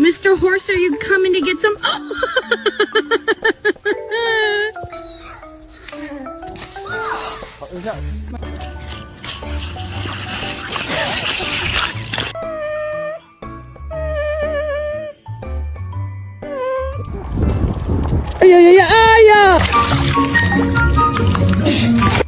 Mr. Horse, are you coming to get some? Ay, ay, ay, ay, ay!